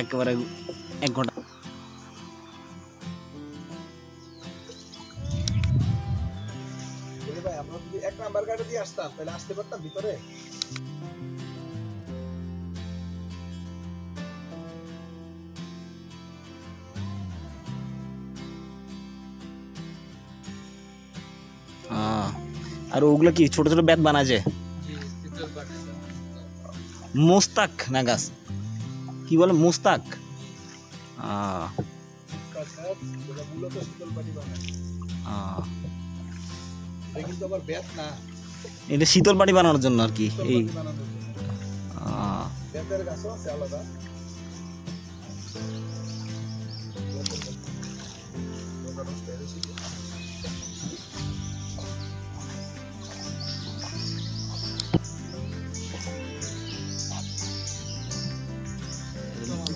একবারে 1 ঘন্টা ভাই আমরা যদি 1 নাম্বার গাড়ি দিয়ে আসতাম তাহলে আসতে পারতাম ভিতরে। আর ওগুলো কি ছোট ছোট ব্যাট বানা যায়? মোস্তাক না গাছ কি বলে মোস্তাক? এটা শীতল পাটি বানানোর জন্য আর কি। এই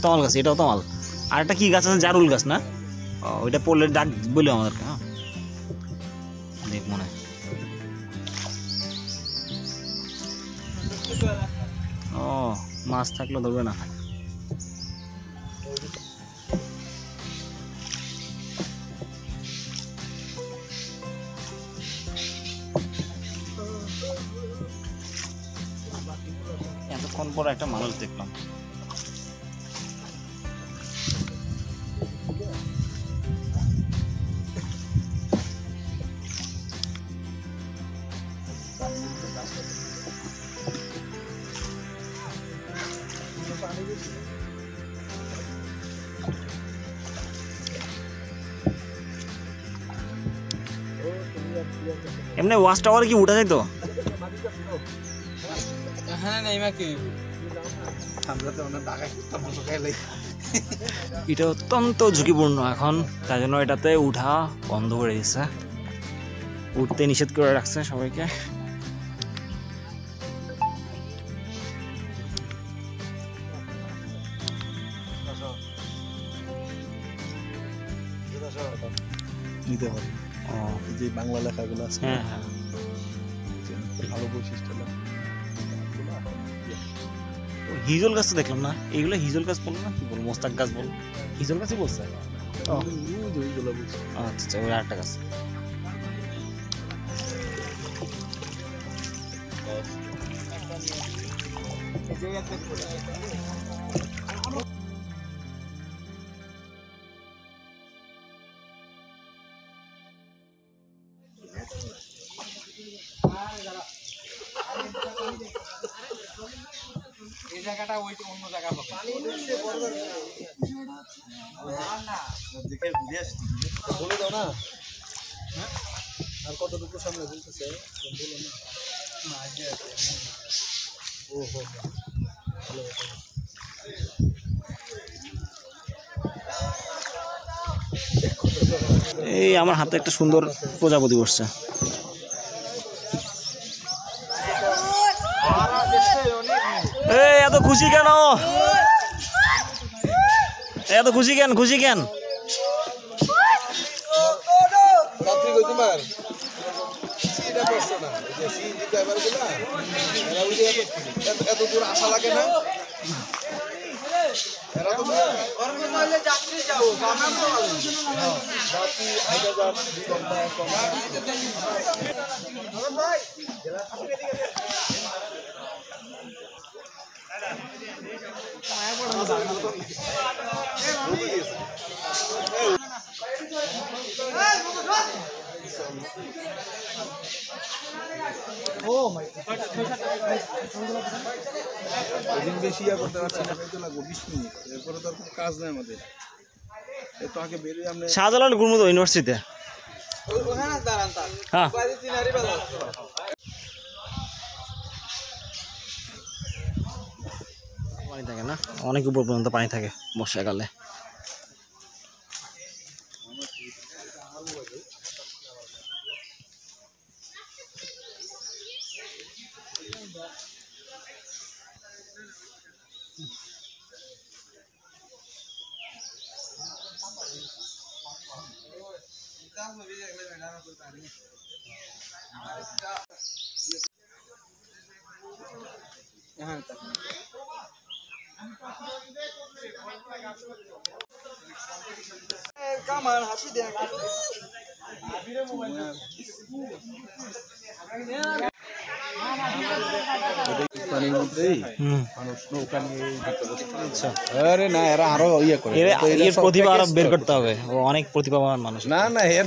তমাল গাছ, এটাও তমাল। আর একটা কি গাছ আছে, জারুল গাছ না? ওইটা পড়লে ডাক বলে আমাদেরকে। হ্যাঁ দেখ মনে হয়। ও মাছ থাকলে ধরবে না। এতক্ষণ পর একটা মানুষ দেখলাম। এমনি ওয়াচ টাওয়ারে কি উঠা যায় তো? এটা অত্যন্ত ঝুঁকিপূর্ণ এখন, তাই জন্য এটাতে উঠা বন্ধ করে দিচ্ছে, উঠতে নিষেধ করে রাখছে সবাইকে। নিতে হবে যে বাংলা লেখাগুলো আছে। হ্যাঁ হ্যাঁ, ভালো বৈশিষ্ট্য। হিজল গাছ তো দেখলাম না, এইগুলো হিজল গাছ বললো না, কি বল মোস্তাক গাছ বল, হিজল গাছই বলছে। আচ্ছা ওই আরেকটা গাছ। এই জায়গাটা ওই অন্য জায়গা পাবে বলে দাও না। আর কতটুকু সামনে বলতেছে বলো না। ওহো ভালো। এই আমার হাতে একটা সুন্দর প্রজাপতি বসছে। এই এত খুশি কেন? এত খুশি কেন? খুশি কেন? এত দূর আসা লাগে না। বেশি করতে পারছি না, 20 মিনিট এরপরে তো কোনো কাজ নেই আমাদের। শাহজালাল গুরমুদ ইউনিভার্সিটিতে। হ্যাঁ পানি থাকে না, অনেক উপর পর্যন্ত পানি থাকে বর্ষাকালে। কামার হাসি দেখ পানির মধ্যেই হুম মানুষ নৌকা নিয়ে এই ভিতরে। আচ্ছা আরে না, এরা আরো ইয়ে করে। এর তো এরা এর সব প্রতিভা আরো package বের তো। করতে হবে, ও অনেক প্রতিভাবান মানুষ। না না, এর